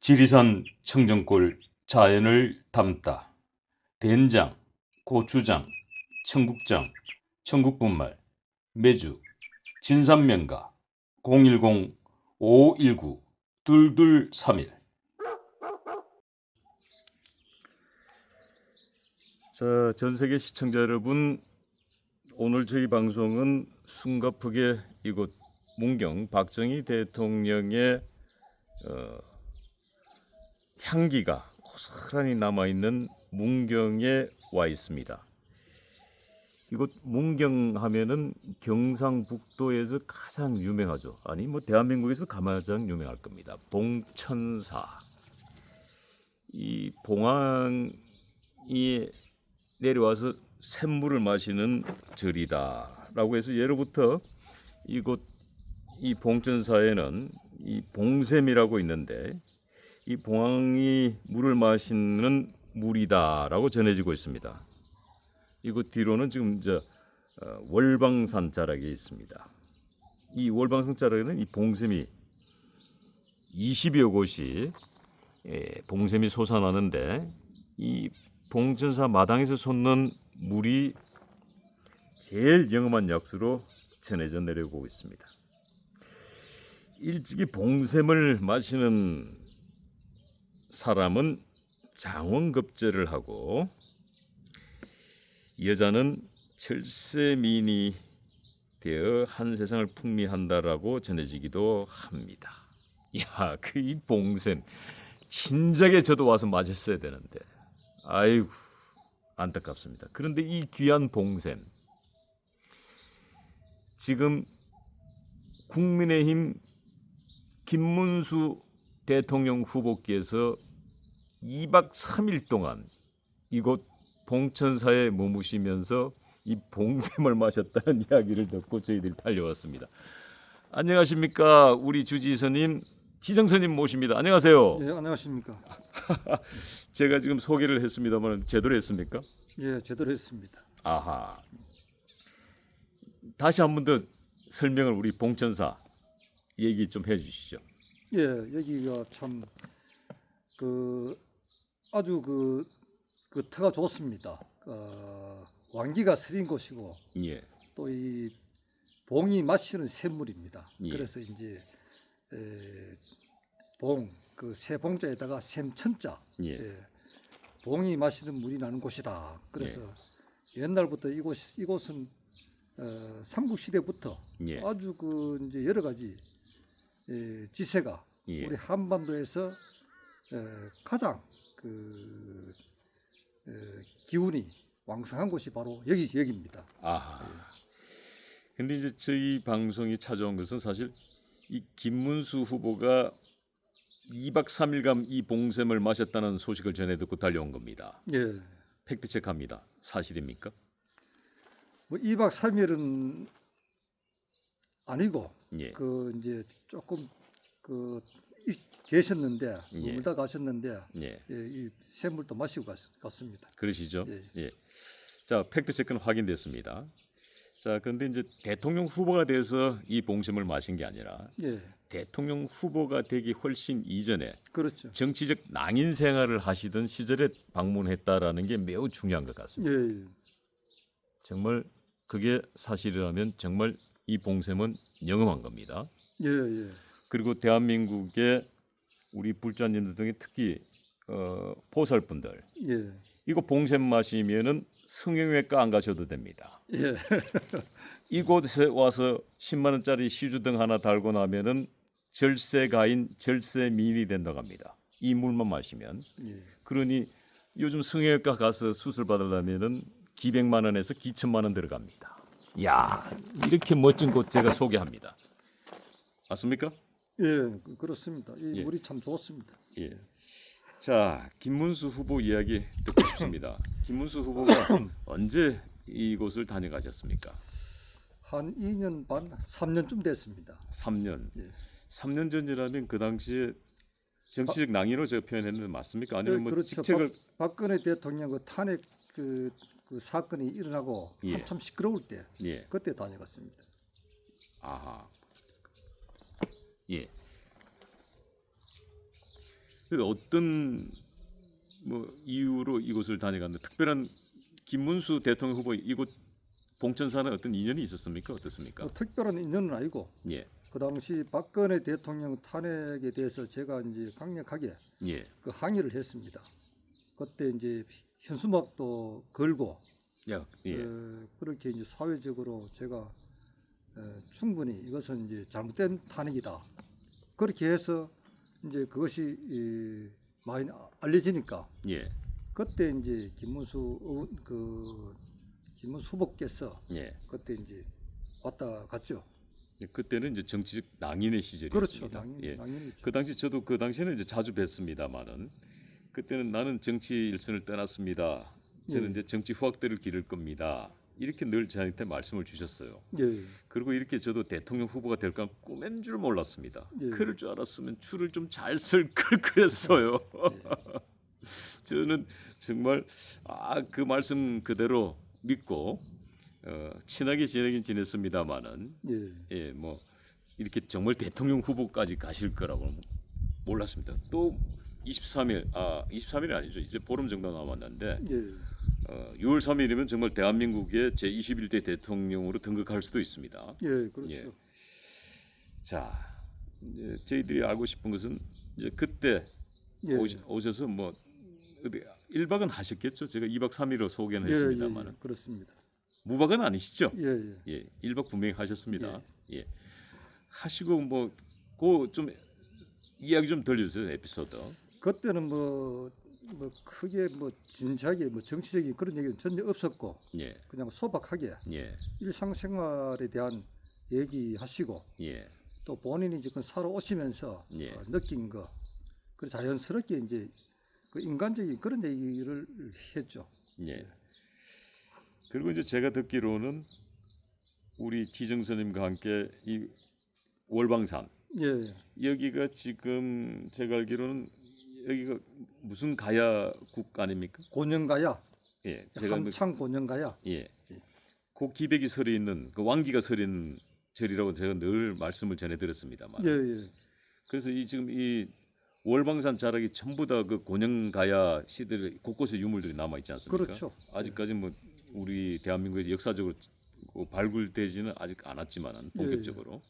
지리산 청정골 자연을 담다. 된장, 고추장, 청국장, 청국분말, 매주, 진삼명가, 010-519-2231. 자, 전 세계 시청자 여러분, 오늘 저희 방송은 숨가쁘게 이곳 문경 박정희 대통령의 향기가 고스란히 남아있는 문경에 와 있습니다. 이곳 문경 하면은 경상북도에서 가장 유명하죠. 아니 뭐 대한민국에서 가장 유명할 겁니다. 봉천사. 이 봉황이 내려와서 샘물을 마시는 절이다라고 해서 예로부터 이곳 이 봉천사에는 이 봉샘이라고 있는데 이 봉황이 물을 마시는 물이다라고 전해지고 있습니다. 이곳 뒤로는 지금 월방산 자락이 있습니다. 이 월방산 자락에는 이 봉샘이 20여 곳이 봉샘이 솟아나는데 이 봉천사 마당에서 솟는 물이 제일 영험한 약수로 전해져 내려오고 있습니다. 일찍이 봉샘을 마시는 사람은 장원급제를 하고 여자는 철새미인이 되어 한 세상을 풍미한다라고 전해지기도 합니다. 야, 그 이 봉샘 진작에 저도 와서 마셨어야 되는데 아이고 안타깝습니다. 그런데 이 귀한 봉샘 지금 국민의힘 김문수 대통령 후보께서 2박 3일 동안 이곳 봉천사에 머무시면서 이 봉샘을 마셨다는 이야기를 듣고 저희들이 달려왔습니다. 안녕하십니까? 우리 주지선님, 지정선님 모십니다. 안녕하세요. 예, 안녕하십니까? 제가 지금 소개를 했습니다만 제대로 했습니까? 예, 제대로 했습니다. 아하. 다시 한 번 더 설명을 우리 봉천사 얘기 좀 해주시죠. 예, 여기가 참 아주 터가 좋습니다. 왕기가 서린 곳이고 예. 또 이 봉이 마시는 샘물입니다. 예. 그래서 이제 새 봉자에다가 샘천자, 예. 봉이 마시는 물이 나는 곳이다. 그래서 옛날부터 이곳은 삼국 시대부터 예. 아주 이제 여러 가지 지세가 예. 우리 한반도에서 가장 기운이 왕성한 곳이 바로 여기입니다. 아하. 근데 이제 저희 방송이 찾아온 것은 사실 이 김문수 후보가 2박 3일간 이 봉샘을 마셨다는 소식을 전해 듣고 달려온 겁니다. 예. 팩트 체크합니다. 사실입니까? 뭐 2박 3일은 아니고 예. 이제 조금 계셨는데 예. 머물다 가셨는데 예. 이 샘물도 마시고 갔습니다. 그러시죠? 예. 예. 자, 팩트 체크는 확인됐습니다. 자, 그런데 이제 대통령 후보가 돼서 이 봉샘을 마신 게 아니라 예. 대통령 후보가 되기 훨씬 이전에 그렇죠. 정치적 낭인 생활을 하시던 시절에 방문했다라는 게 매우 중요한 것 같습니다. 예. 정말 그게 사실이라면 정말 이 봉샘은 영험한 겁니다. 예. 예. 그리고 대한민국의 우리 불자님들 등의 특히 보살분들 예. 이거 봉샘 마시면은 성형외과 안 가셔도 됩니다. 예. 이곳에 와서 10만 원짜리 시주등 하나 달고 나면은 절세가인 절세미인이 된다고 합니다. 이 물만 마시면. 예. 그러니 요즘 성형외과 가서 수술 받으려면은 기백만 원에서 기천만 원 들어갑니다. 야, 이렇게 멋진 곳 제가 소개합니다. 맞습니까? 예, 그렇습니다. 이 예. 물이 참 좋습니다. 예. 자, 김문수 후보 이야기 듣고 싶습니다. 김문수 후보가 언제 이곳을 다녀가셨습니까? 한 2년 반, 3년쯤 됐습니다. 3년. 예. 3년 전이라면 그 당시에 정치적 낭인으로 제가 표현했는데 맞습니까? 아니면 예, 뭐 그렇죠. 직책을 박근혜 대통령 탄핵 그 사건이 일어나고 예. 한참 시끄러울 때 예. 그때 다녀갔습니다. 아하. 예. 그래서 어떤 뭐 이유로 이곳을 다녀갔는데 특별한 김문수 대통령 후보 이곳 봉천사는 어떤 인연이 있었습니까? 어떻습니까? 뭐 특별한 인연은 아니고 예, 그 당시 박근혜 대통령 탄핵에 대해서 제가 이제 강력하게 예, 그 항의를 했습니다. 그때 이제 현수막도 걸고 야, 예, 그렇게 이제 사회적으로 제가 충분히 이것은 이제 잘못된 탄핵이다. 그렇게 해서 이제 그것이 많이 알려지니까 예, 그때 이제 김문수 후보께서 예. 그때 이제 왔다 갔죠. 그때는 이제 정치적 낭인의 그렇죠. 시절이었습니다. 예. 당연히 그 당시 저도 그 당시에는 이제 자주 뵀습니다만은 그때는 나는 정치 일선을 떠났습니다. 저는 예. 이제 정치 후학들을 기를 겁니다. 이렇게 늘 저한테 말씀을 주셨어요. 예. 그리고 이렇게 저도 대통령 후보가 될까 꿈엔 줄 몰랐습니다. 예. 그럴 줄 알았으면 줄을 좀 잘 쓸 걸 그랬어요. 저는 정말 그 말씀 그대로 믿고 친하게 지내긴 지냈습니다만은 예. 뭐 이렇게 정말 대통령 후보까지 가실 거라고는 몰랐습니다. 또 23일이 아니죠. 이제 보름 정도 남았는데 예. 6월 3일이면 정말 대한민국의 제21대 대통령으로 등극할 수도 있습니다. 예. 그렇죠. 예. 자, 이제 저희들이 알고 싶은 것은 이제 그때 예. 오셔서 뭐 어디 1박은 하셨겠죠. 제가 2박 3일로 소개는 예. 했습니다만 그렇습니다. 무박은 아니시죠? 예. 예, 1박 분명히 하셨습니다. 예. 하시고 뭐 그 좀 이야기 좀 들려주세요. 에피소드. 그때는 뭐 크게 뭐 진지하게 뭐 정치적인 그런 얘기는 전혀 없었고 예, 그냥 소박하게 예, 일상생활에 대한 얘기하시고 예, 또 본인이 지금 살아오시면서 예. 느낀 거 그 자연스럽게 이제 그 인간적인 그런 얘기를 했죠. 예. 그리고 이제 제가 듣기로는 우리 지정선님과 함께 이 월방산 예. 여기가 지금 제가 알기로는 여기가 무슨 가야국 아닙니까? 고년가야. 예, 제가 뭐- 한창 고년가야. 예, 그 기백이 설이 있는 그 왕기가 설이 있는 절이라고 제가 늘 말씀을 전해드렸습니다만. 예. 그래서 이 지금 이 월방산 자락이 전부 다 그 고령가야 시대 곳곳에 유물들이 남아 있지 않습니까? 그렇죠. 아직까지 뭐 우리 대한민국의 역사적으로 발굴되지는 아직 않았지만은 본격적으로.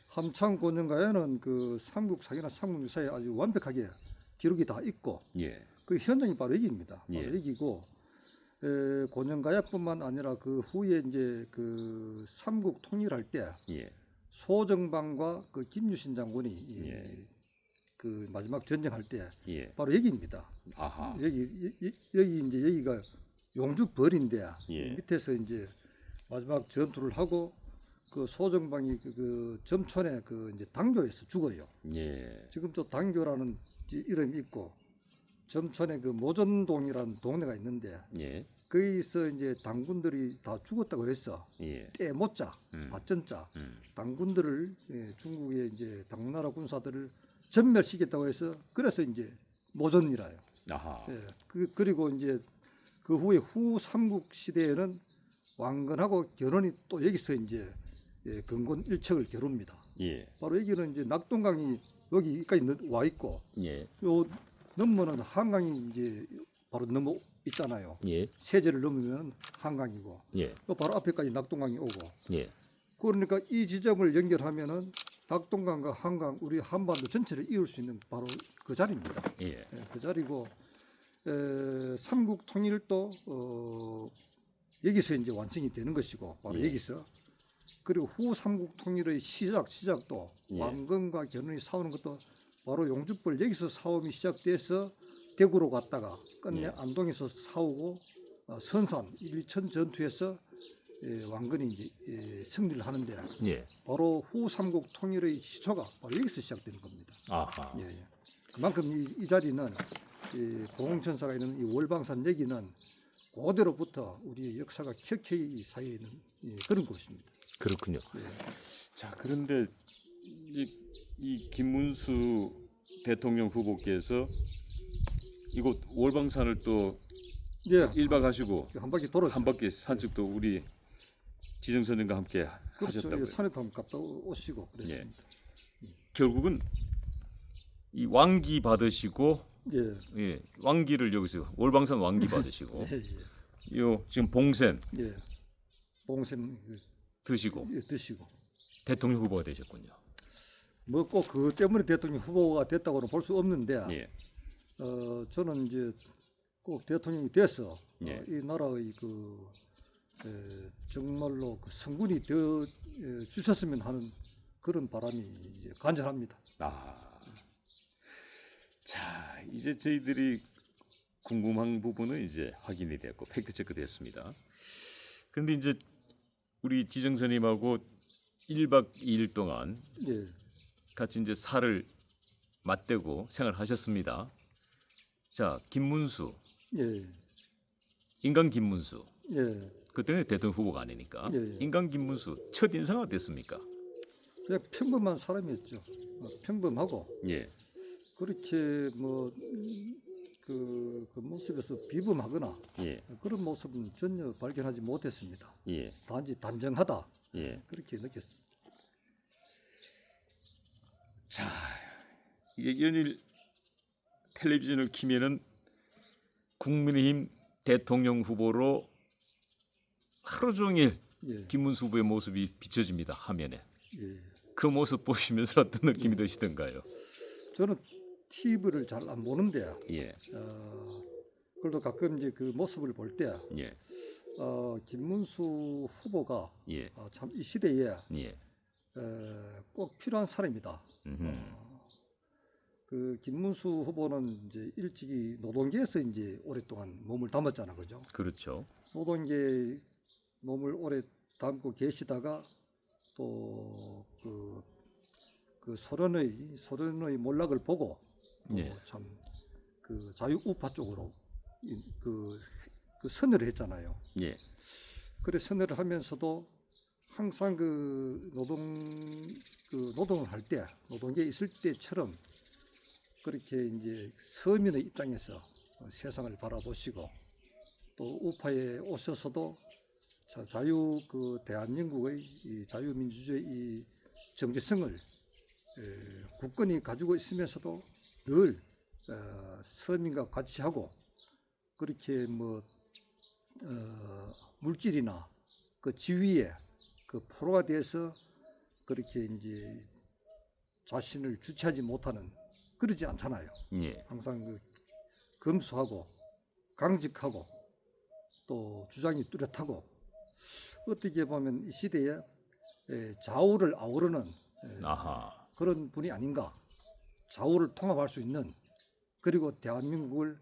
한창 고년가야는 그 삼국사기나 삼국유사에 아주 완벽하게 기록이 다 있고 예, 그 현장이 바로 여기입니다. 바로 예. 여기고 고년가야뿐만 아니라 그 후에 이제 그 삼국 통일할 때 예, 소정방과 그 김유신 장군이 이 예. 그 마지막 전쟁할 때 예. 바로 여기입니다. 아하. 여기 이제 여기가 용주벌인데 예. 밑에서 이제 마지막 전투를 하고 그 소정방이 그 점촌에 그 이제 당교에서 죽어요. 예. 지금도 당교라는 이름이 있고 점촌에 그 모전동이라는 동네가 있는데 예. 거기서 이제 당군들이 다 죽었다고 해서 예. 때못자 음. 밭전자 음. 당군들을 중국의 이제 당나라 군사들을 전멸시켰다고 해서 그래서 이제 모전이라요. 아하. 예. 그리고 이제 그 후에 후 삼국 시대에는 왕건하고 결혼이 또 여기서 이제 건곤 일척을 겨룹니다. 예. 바로 여기는 이제 낙동강이 여기까지 와 있고 예. 요 넘으면 한강이 이제 바로 넘어 있잖아요. 예. 세제를 넘으면 한강이고 예. 요 바로 앞에까지 낙동강이 오고 예. 그러니까 이 지점을 연결하면은 낙동강과 한강 우리 한반도 전체를 이을 수 있는 바로 그 자리입니다. 예. 그 자리고 삼국 통일도 여기서 이제 완성이 되는 것이고 바로 예. 여기서 그리고 후 삼국 통일의 시작도 예. 왕건과 견훤이 싸우는 것도 바로 용주벌 여기서 싸움이 시작돼서 대구로 갔다가 끝내 예. 안동에서 싸우고 선산 1, 2천 전투에서 왕건이 이제 승리를 하는데 예. 바로 후 삼국 통일의 시초가 바로 여기서 시작되는 겁니다. 아하. 예. 그만큼 이 자리는 공홍천사가 있는 이 월방산 여기는 그대로부터 우리의 역사가 켜켜이 쌓여 있는 그런 곳입니다. 그렇군요. 예. 자, 그런데 이 김문수 대통령 후보께서 이곳 월방산을 또 예. 1박 하시고 한 바퀴 돌았죠. 한 바퀴 산책도 우리 지정선님과 함께 그렇죠. 하셨다고요. 산에도 한번 갔다 오시고 그랬습니다. 결국은 이 왕기 받으시고 예, 예, 왕기를 여기서 월방산 왕기 받으시고 예, 요 지금 봉센 예, 예. 봉샘 드시고 드시고 대통령 후보가 되셨군요. 뭐 꼭 그 때문에 대통령 후보가 됐다고는 볼 수 없는데 예. 저는 이제 꼭 대통령이 돼서 예. 이 나라의 정말로 그 성군이 되어 주셨으면 하는 그런 바람이 이제 간절합니다. 아. 자, 이제 저희들이 궁금한 부분은 이제 확인이 됐고 팩트 체크 됐습니다. 근데 이제 우리 지정선님하고 1박 2일 동안 예, 같이 이제 살을 맞대고 생활하셨습니다. 자, 김문수, 예, 인간 김문수. 예. 그때는 대통령 후보가 아니니까. 예, 예. 인간 김문수 첫 인상 어땠습니까? 그냥 평범한 사람이었죠. 평범하고 예. 그렇게 뭐 그 모습에서 비범하거나 예. 그런 모습은 전혀 발견하지 못했습니다. 예. 단지 단정하다 예. 그렇게 느꼈습니다. 자, 이제 연일 텔레비전을 키면은 국민의힘 대통령 후보로 하루 종일 예, 김문수 후보의 모습이 비춰집니다. 화면에. 예. 그 모습 보시면서 어떤 느낌이 드시던가요? 저는 TV를 잘 안 보는데 예. 그래도 가끔 이제 그 모습을 볼 때 예. 김문수 후보가 예. 참 이 시대에 예. 꼭 필요한 사람이다. 음흠. 그 김문수 후보는 이제 일찍이 노동계에서 이제 오랫동안 몸을 담았잖아, 그죠? 그렇죠. 노동계 몸을 오래 담고 계시다가 또 그 소련의 몰락을 보고 예. 참 그 자유우파 쪽으로 그 선회를 했잖아요. 예. 그래 선회를 하면서도 항상 노동을 할 때 노동계에 있을 때처럼 그렇게 이제 서민의 입장에서 세상을 바라보시고 또 우파에 오셔서도 자유 대한민국의 이 자유민주주의 이 정체성을 굳건히 가지고 있으면서도 늘 서민과 같이 하고 그렇게 물질이나 그 지위에 그 포로가 돼서 그렇게 이제 자신을 주체하지 못하는 그러지 않잖아요. 예. 항상 검소하고 강직하고 또 주장이 뚜렷하고 어떻게 보면 이 시대에 좌우를 아우르는 아하. 그런 분이 아닌가. 좌우를 통합할 수 있는 그리고 대한민국을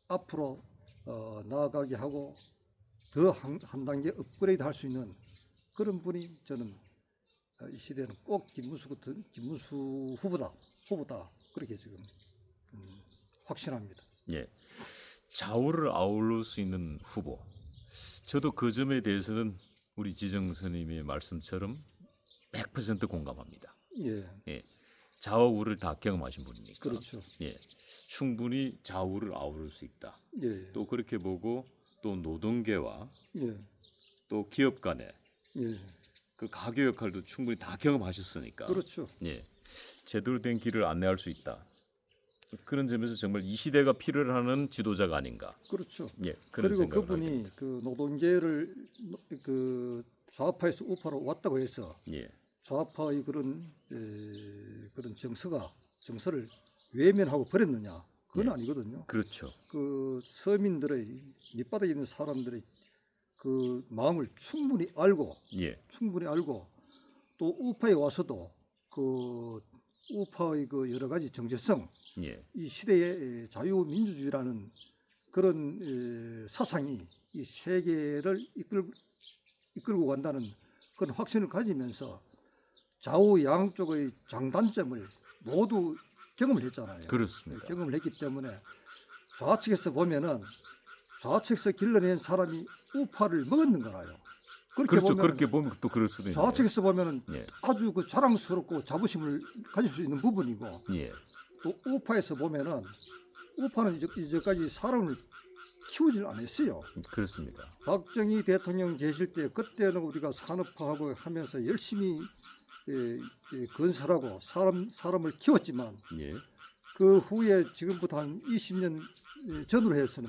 앞으로 나아가게 하고 더 한 단계 업그레이드 할 수 있는 그런 분이 저는 이 시대에는 꼭 김문수 후보다 그렇게 지금 확신합니다. 예. 좌우를 아우를 수 있는 후보. 저도 그 점에 대해서는 우리 지정 스님의 말씀처럼 100% 공감합니다. 예, 예. 좌우를 다 경험하신 분이니까. 그렇죠. 예. 충분히 좌우를 아우를 수 있다. 예, 또 그렇게 보고 또 노동계와 예, 또 기업 간의 예, 그 가교 역할도 충분히 다 경험하셨으니까. 그렇죠. 예. 제대로 된 길을 안내할 수 있다. 그런 점에서 정말 이 시대가 필요로 하는 지도자가 아닌가. 그렇죠. 예. 그런 그리고 생각을 그분이 하게 됩니다. 그 노동계를 그 좌파에서 우파로 왔다고 해서 예. 좌파의 그런 정서를 외면하고 버렸느냐? 그건 예. 아니거든요. 그렇죠. 그 서민들의 밑바닥에 있는 사람들의 그 마음을 충분히 알고 예. 또 우파에 와서도 그 우파의 그 여러 가지 정체성 예. 이 시대의 자유민주주의라는 그런 사상이 이 세계를 이끌고 간다는 그런 확신을 가지면서 좌우 양쪽의 장단점을 모두 경험을 했잖아요. 그렇습니다. 경험을 했기 때문에 좌측에서 보면은 좌측에서 길러낸 사람이 우파를 먹었는 거라요. 그렇죠. 그렇게 보면 또 그럴 수도 있네요. 좌측에서 보면은 예. 아주 그 자랑스럽고 자부심을 가질 수 있는 부분이고 예. 또 우파에서 보면은 우파는 이제까지 사람을 키우질 않았어요. 그렇습니다. 박정희 대통령 계실 때 그때는 우리가 산업화하고 하면서 열심히 건설하고 사람을 키웠지만 예. 그 후에 지금부터 한 20년 전으로 해서는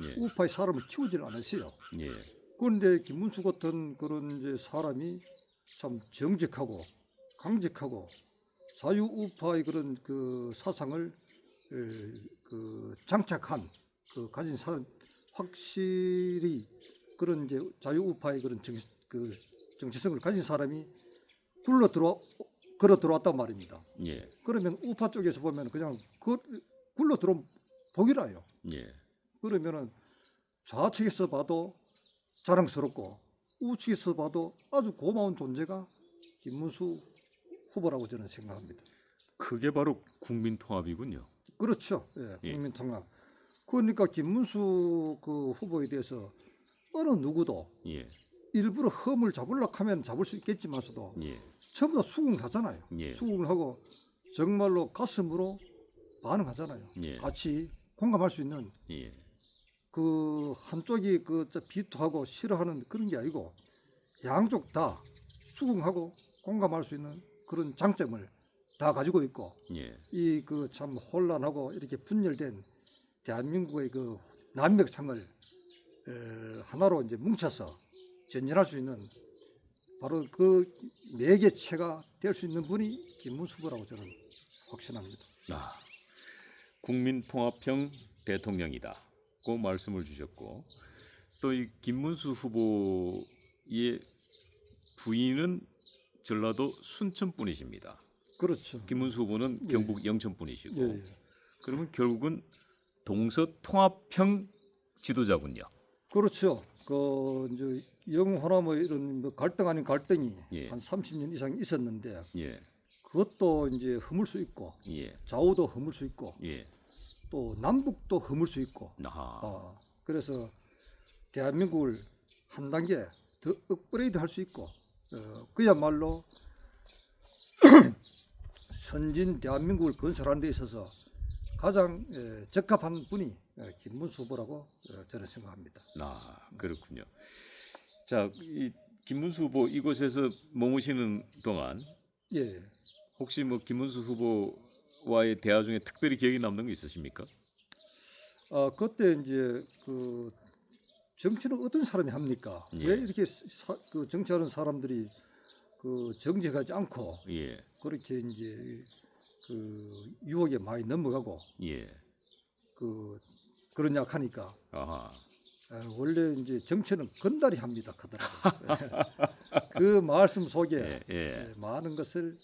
예. 우파의 사람을 키우지는 않았어요. 예. 그런데 김문수 같은 그런 이제 사람이 참 정직하고 강직하고 자유우파의 그런 그 사상을 그 장착한 그 가진 사람 확실히 그런 이제 자유우파의 그런 그 정치성을 가진 사람이 걸어 들어왔단 말입니다. 예. 그러면 우파 쪽에서 보면 그냥 굴러 들어온 복이라요. 예. 그러면은 좌측에서 봐도 자랑스럽고 우측에서 봐도 아주 고마운 존재가 김문수 후보라고 저는 생각합니다. 그게 바로 국민통합이군요. 그렇죠. 예, 예. 국민통합. 그러니까 김문수 그 후보에 대해서 어느 누구도 예. 일부러 흠을 잡으려고 하면 잡을 수 있겠지만서도 예. 전부 다 수긍하잖아요. 예. 수긍을 하고 정말로 가슴으로 반응하잖아요. 예. 같이 공감할 수 있는 예. 그 한쪽이 그 비토하고 싫어하는 그런 게 아니고 양쪽 다 수긍하고 공감할 수 있는 그런 장점을 다 가지고 있고 예. 이 그 참 혼란하고 이렇게 분열된 대한민국의 그 난맥상을 하나로 이제 뭉쳐서 전진할 수 있는 바로 그 매개체가 될 수 있는 분이 김문수 후보라고 저는 확신합니다. 아, 국민통합형 대통령이다. 그 말씀을 주셨고 또 이 김문수 후보의 부인은 전라도 순천 분이십니다. 그렇죠. 김문수 후보는 경북 영천 분이시고 예, 예. 그러면 결국은 동서통합형 지도자군요. 그렇죠. 그 이제 영호나 뭐 이런 뭐 갈등 아닌 갈등이 예. 한 30년 이상 있었는데 예. 그것도 이제 허물 수 있고 예. 좌우도 허물 수 있고 예. 또 남북도 허물 수 있고 아하. 그래서 대한민국을 한 단계 더 업그레이드 할 수 있고 그야말로 선진 대한민국을 건설하는 데 있어서 가장 적합한 분이 김문수 후보라고 저는 생각합니다. 아, 그렇군요. 자, 이 김문수 후보 이곳에서 머무시는 동안 예. 혹시 뭐 김문수 후보와의 대화 중에 특별히 기억에 남는 거 있으십니까? 그때 이제 그 정치는 어떤 사람이 합니까? 예. 왜 이렇게 그 정치하는 사람들이 그 정직하지 않고 예. 그렇게 이제 그 유혹에 많이 넘어가고 예. 그러냐 하니까 아하. 원래 이제 정치는 건달이 합니다 하더라고요. 그 말씀 속에 예. 예. 많은 것을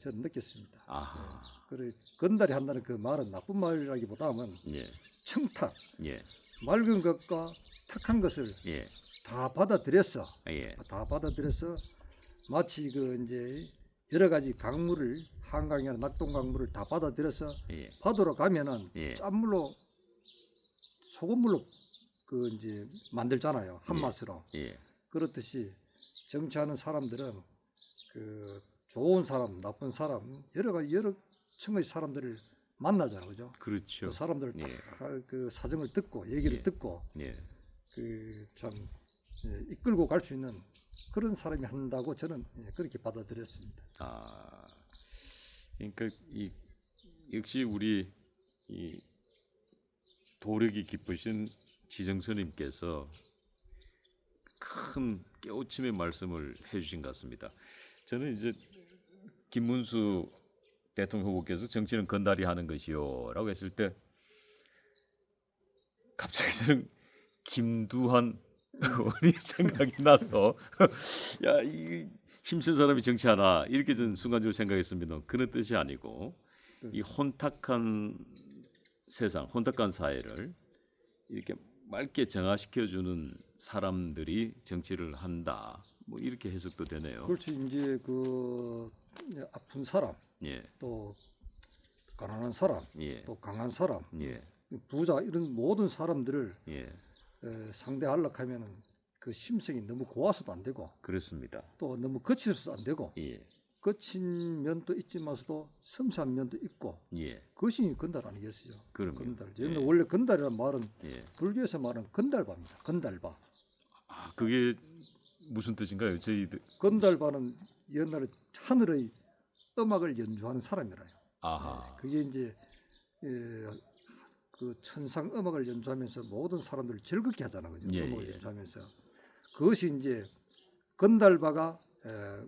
저는 느꼈습니다. 아하. 그래 건달이 한다는 그 말은 나쁜 말이라기보다는 예. 청탁, 예. 맑은 것과 탁한 것을 예. 다 받아들여서 예. 마치 그 이제 여러 가지 강물을 한강이나 낙동 강물을 다 받아들여서 예. 바다로 가면은 예. 짠물로 소금물로 그 이제 만들잖아요. 한 예. 맛으로. 예. 그렇듯이 정치하는 사람들은 그 좋은 사람, 나쁜 사람 여러 층의 사람들을 만나잖아요, 그죠? 그렇죠. 그 사람들 예. 다 그 사정을 듣고 얘기를 예. 듣고 예. 그 참 이끌고 갈 수 있는 그런 사람이 한다고 저는 그렇게 받아들였습니다. 아, 그러니까 이 역시 우리 이 도력이 깊으신 지정선님께서 큰 깨우침의 말씀을 해주신 것 같습니다. 저는 이제 김문수 대통령 후보께서 정치는 건달이 하는 것이요라고 했을 때 갑자기 저는 김두한 의원이 생각이 나서 야, 이 힘센 사람이 정치하나 이렇게 저는 순간적으로 생각했습니다. 그런 뜻이 아니고 이 혼탁한 세상, 혼탁한 사회를 이렇게 맑게 정화시켜주는 사람들이 정치를 한다. 뭐 이렇게 해석도 되네요. 그렇지 이제 그 아픈 사람, 예, 또 가난한 사람, 예, 또 강한 사람, 예, 부자 이런 모든 사람들을 예, 상대하려고 하면은 그 심성이 너무 고와서도 안 되고 그렇습니다. 또 너무 거칠어서도 안 되고 예, 거친 면도 있지만서도 섬세한 면도 있고 예, 그것이 건달 아니겠어요? 그럼요. 건달. 예. 원래 건달이라는 말은 예. 불교에서 말하는 건달바입니다. 건달바. 아, 그게 무슨 뜻인가요? 저희들 건달바는 옛날에 하늘의 음악을 연주하는 사람이라요. 아하, 그게 이제 그 천상 음악을 연주하면서 모든 사람들을 즐겁게 하잖아요. 그죠? 예, 음악을 예. 연주하면서 그것이 이제 건달바가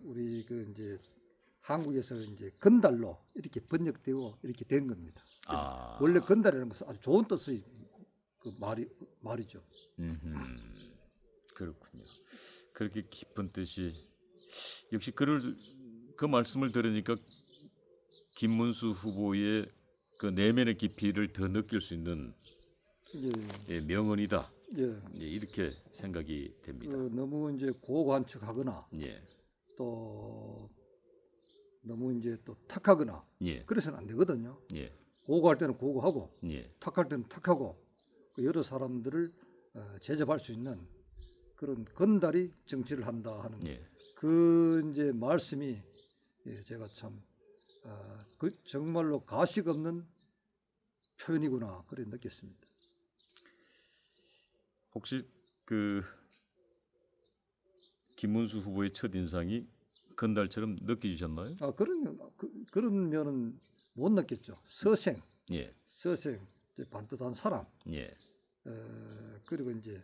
우리 그 이제 한국에서 이제 건달로 이렇게 번역되고 이렇게 된 겁니다. 아, 원래 건달이라는 것은 아주 좋은 뜻의 그 말이죠. 그렇군요. 그렇게 깊은 뜻이 역시 그 말씀을 들으니까 김문수 후보의 그 내면의 깊이를 더 느낄 수 있는 예, 예, 명언이다. 예. 예, 이렇게 생각이 됩니다. 너무 이제 고관측하거나 예, 또 너무 이제 또 탁하거나 예, 그래서는 안 되거든요. 예, 고고할 때는 고고하고 예, 탁할 때는 탁하고 그 여러 사람들을 제접할 수 있는 그런 건달이 정치를 한다 하는 예. 그 이제 말씀이 제가 참 그 정말로 가식 없는 표현이구나 그래 느꼈습니다. 혹시 그 김문수 후보의 첫 인상이 건달처럼 느껴지셨나요? 그런 면은 못 느꼈죠. 서생, 예, 이제 반듯한 사람, 예, 그리고 이제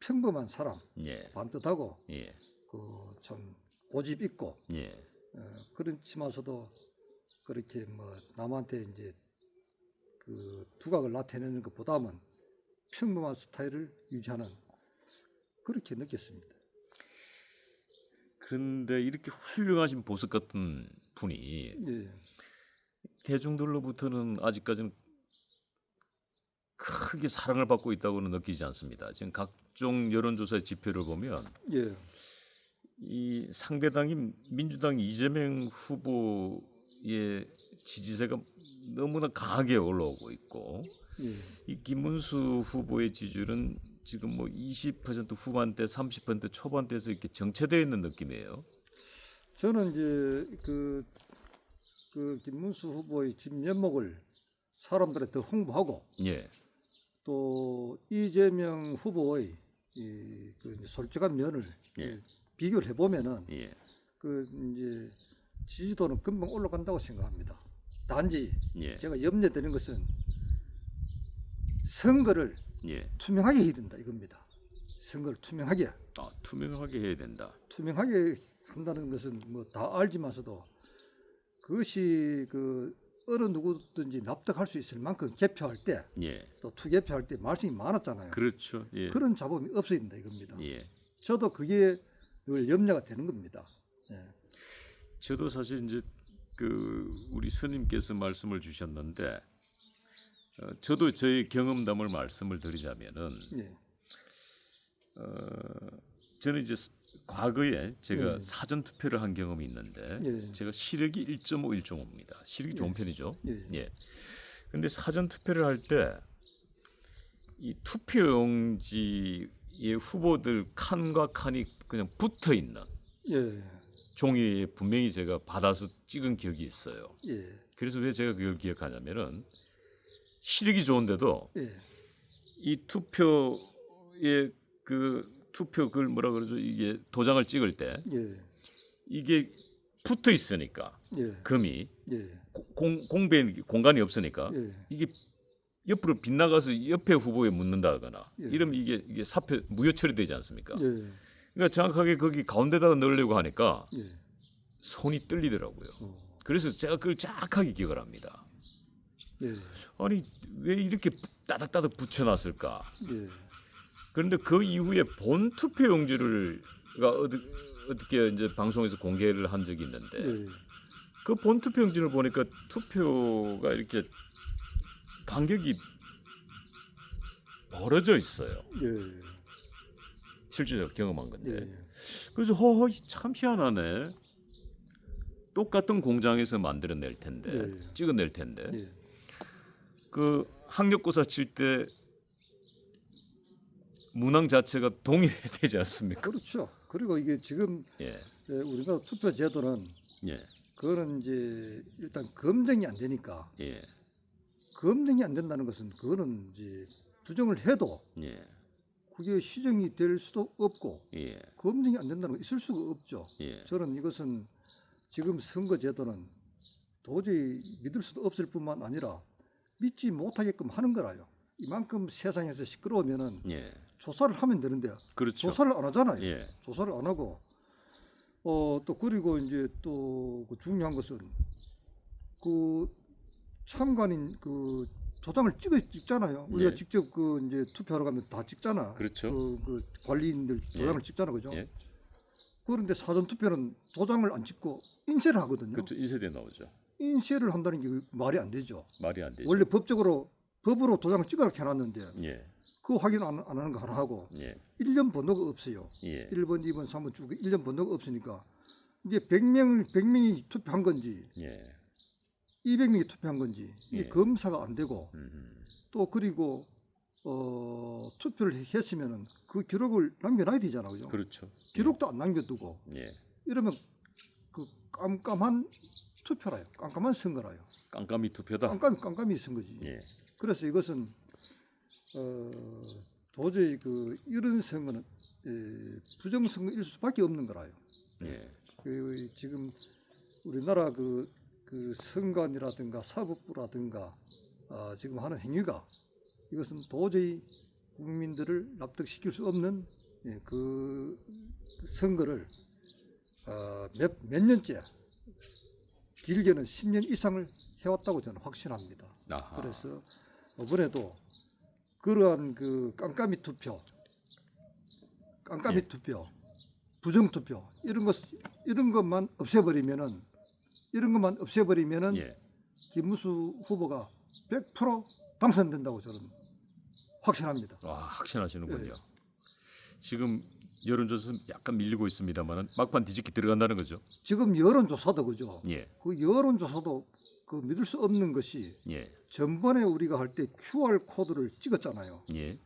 평범한 사람, 예, 반듯하고 예, 그 참 고집 있고 예. 그렇지만서도 그렇게 뭐 남한테 이제 그 두각을 나타내는 것보다는 평범한 스타일을 유지하는 그렇게 느꼈습니다. 그런데 이렇게 훌륭하신 보석 같은 분이 예, 대중들로부터는 아직까지는 크게 사랑을 받고 있다고는 느끼지 않습니다. 지금 각종 여론조사의 지표를 보면 예, 이 상대당인 민주당 이재명 후보의 지지세가 너무나 강하게 올라오고 있고 예. 이 김문수 후보의 지지율은 지금 뭐 20% 후반대, 30% 초반대에서 이렇게 정체되어 있는 느낌이에요. 저는 이제 그 김문수 후보의 진면목을 사람들에 더 홍보하고 예, 또 이재명 후보의 그 솔직한 면을 예. 비교를 해보면은 예, 그 이제 지지도는 금방 올라간다고 생각합니다. 단지 예, 제가 염려되는 것은 선거를 예. 투명하게 해야 된다 이겁니다. 선거를 투명하게 투명하게 해야 된다. 한다는 것은 뭐 다 알지만서도 그것이 그 어느 누구든지 납득할 수 있을 만큼 개표할 때 예, 또 투개표할 때 말씀이 많았잖아요. 그렇죠. 예, 그런 잡음이 없어야 된다 이겁니다. 예. 저도 그게 늘 염려가 되는 겁니다. 예. 저도 사실 이제 그 우리 스님께서 말씀을 주셨는데 저도 저의 경험담을 말씀을 드리자면은 예. 저는 이제 과거에 제가 예. 사전 투표를 한 경험이 있는데 예. 제가 시력이 1.5, 1.5입니다. 시력이 좋은 편이죠. 예. 예. 근데 사전 투표를 할 때 이 투표용지의 후보들 칸과 칸이 그냥 붙어 있는 예. 종이에 분명히 제가 받아서 찍은 기억이 있어요. 예. 그래서 왜 제가 그걸 기억하냐면은 시력이 좋은데도 예. 이 투표의 그 투표 그걸 뭐라 그러죠? 이게 도장을 찍을 때 예. 이게 붙어 있으니까 예. 금이 예. 공배 공간이 없으니까 예. 이게 옆으로 빗나가서 옆에 후보에 묻는다거나 예. 이러면 이게 사표 무효 처리되지 않습니까? 예. 그러니까 정확하게 거기 가운데다가 넣으려고 하니까 예. 손이 떨리더라고요. 어. 그래서 제가 그걸 정확하게 기억을 합니다. 예. 아니 왜 이렇게 따닥따닥 붙여놨을까? 예. 그런데 그 이후에 본 투표용지가 어떻게 이제 방송에서 공개를 한 적이 있는데 예. 그 본 투표용지를 보니까 투표가 이렇게 간격이 벌어져 있어요. 예. 실제로 경험한 건데. 예. 그래서 참 희한하네. 똑같은 공장에서 만들어낼 텐데, 예. 찍어낼 텐데, 예. 그 학력고사 칠 때 문항 자체가 동일해야 되지 않습니까? 그렇죠. 그리고 이게 지금 예, 우리나라 투표 제도는 예, 그거는 이제 일단 검증이 안 되니까 예, 검증이 안 된다는 것은 그거는 이제 부정을 해도 예, 그게 시정이 될 수도 없고 예, 검증이 안 된다는 거 있을 수가 없죠. 예, 저는 이것은 지금 선거 제도는 도저히 믿을 수도 없을 뿐만 아니라 믿지 못하게끔 하는 거라요. 이만큼 세상에서 시끄러우면은 예. 조사를 하면 되는데 그렇죠. 조사를 안 하잖아요. 예. 조사를 안 하고 또 그리고 이제 또그 중요한 것은 그 참관인 그 도장을 찍잖아요. 우리가 예. 직접 그 이제 투표하러 가면 다 찍잖아. 그렇죠. 그 관리인들 도장을 예. 찍잖아, 그죠? 예. 그런데 사전 투표는 도장을 안 찍고 인쇄를 하거든요. 그렇죠. 인쇄돼 나오죠. 인쇄를 한다는 게 말이 안 되죠. 말이 안 되죠. 원래 법으로 도장을 찍어 해놨는데 예. 그 확인 안 하는 거 하나 하고 예. 1년 번호가 없어요. 예. 1번, 2번, 3번 쭉 1년 번호가 없으니까 이게 100명이 투표한 건지 예. 200명이 투표한 건지 이게 예. 검사가 안 되고 음. 또 그리고 투표를 했으면은 그 기록을 남겨놔야 되잖아요. 그죠? 그렇죠. 기록도 안 남겨두고 예. 이러면 그 깜깜한 투표라요. 깜깜한 선거라요. 깜깜이 투표다. 깜깜이 선거지. 예. 그래서 이것은 도저히 그 이런 선거는 부정선거일 수밖에 없는 거라요. 예. 그 지금 우리나라 그 선관이라든가 사법부라든가 지금 하는 행위가 이것은 도저히 국민들을 납득시킬 수 없는 그 선거를 몇 년째 길게는 10년 이상을 해왔다고 저는 확신합니다. 아하. 그래서 이번에도 그러한 그 깜깜이 투표, 예. 투표, 부정 투표 이런 것만 없애버리면은 예. 김문수 후보가 100% 당선된다고 저는 확신합니다. 와, 확신하시는군요. 예. 지금 여론조사는 약간 밀리고 있습니다만은 막판 뒤집기 들어간다는 거죠. 지금 여론조사도 그죠. 예. 그 여론조사도 그 믿을 수 없는 것이 예. 전번에 우리가 할 때 QR 코드를 찍었잖아요. 예.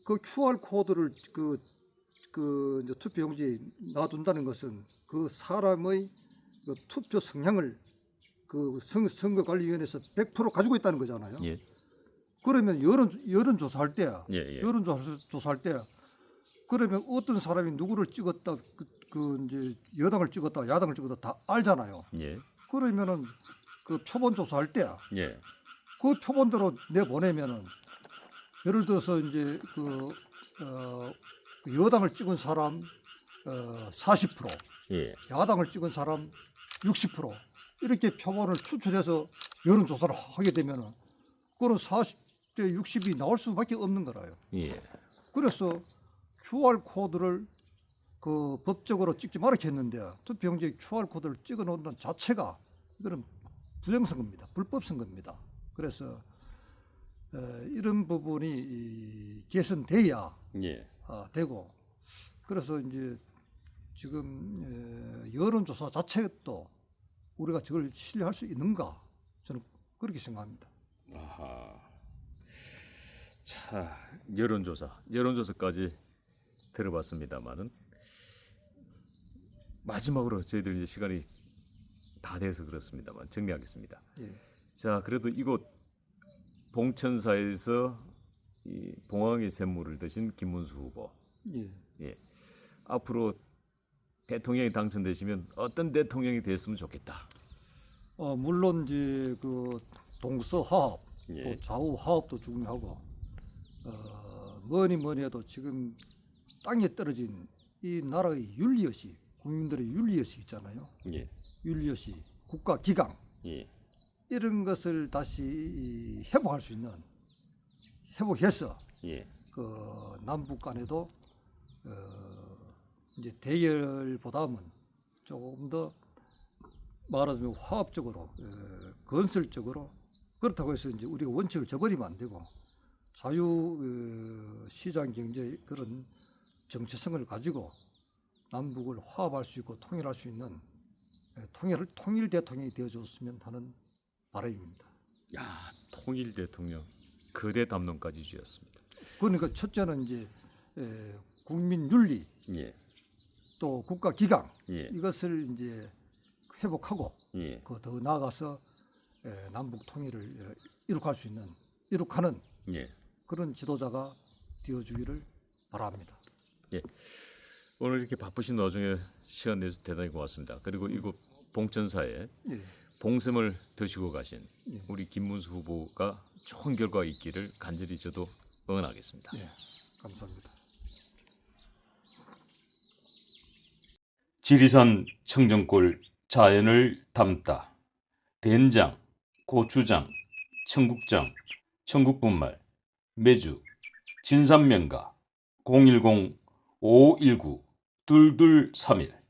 그 QR 코드를 이제 투표용지에 놔둔다는 것은 그 사람의 그 투표 성향을 그 선거관리위원회에서 100% 가지고 있다는 거잖아요. 예. 그러면 여론조사할 때, 예. 예. 여론조사할 때, 그러면 어떤 사람이 누구를 찍었다, 그 이제 여당을 찍었다, 야당을 찍었다 다 알잖아요. 예. 그러면은 그 표본 조사할 때, 예. 그 표본대로 내보내면은 예를 들어서 이제 그 여당을 찍은 사람 40%, 예. 야당을 찍은 사람 60% 이렇게 표본을 추출해서 여론조사를 하게 되면은 그런 40대 60이 나올 수밖에 없는 거라요. 예. 그래서 QR 코드를 그 법적으로 찍지 말게 했는데 투표용지에 QR 코드를 찍어 놓는 자체가 이거는 부정선거입니다. 불법 선거입니다. 그래서 이런 부분이 개선돼야 예. 되고 그래서 이제 지금 여론조사 자체도 우리가 저걸 신뢰할 수 있는가 저는 그렇게 생각합니다. 아하. 자, 여론조사까지 들어봤습니다만은 마지막으로 저희들 이제 시간이 다 돼서 그렇습니다만 정리하겠습니다. 예. 자, 그래도 이곳 봉천사에서 이 봉황의 샘물을 드신 김문수 후보, 예. 예, 앞으로 대통령이 당선되시면 어떤 대통령이 됐으면 좋겠다. 물론 이제 그 동서 화합, 예. 또 좌우 화합도 중요하고 뭐니 해도 지금 땅에 떨어진 이 나라의 윤리의식, 국민들의 윤리의식 있잖아요. 예. 윤리의식, 국가 기강 예. 이런 것을 다시 회복할 수 있는 회복해서 예. 그 남북 간에도 이제 대결보다는 조금 더 말하자면 화합적으로 건설적으로 그렇다고 해서 이제 우리가 원칙을 저버리면 안 되고 자유 시장 경제 그런 정체성을 가지고 남북을 화합할 수 있고 통일할 수 있는 통일 대통령이 되어줬으면 하는 바람입니다. 야, 통일 대통령 거대 담론까지 주셨습니다. 그러니까 첫째는 이제 국민 윤리 예. 또 국가 기강 예. 이것을 이제 회복하고 예. 그 더 나아가서 남북 통일을 이룩하는 예. 그런 지도자가 되어주기를 바랍니다. 예. 오늘 이렇게 바쁘신 와중에 시간 내서 대단히 고맙습니다. 그리고 이곳 봉천사에 예. 봉샘을 드시고 가신 예. 우리 김문수 후보가 좋은 결과 있기를 간절히 저도 응원하겠습니다. 예, 감사합니다. 지리산 청정골 자연을 담다. 된장, 고추장, 청국장, 청국분말, 매주, 진산명가 010-519-2231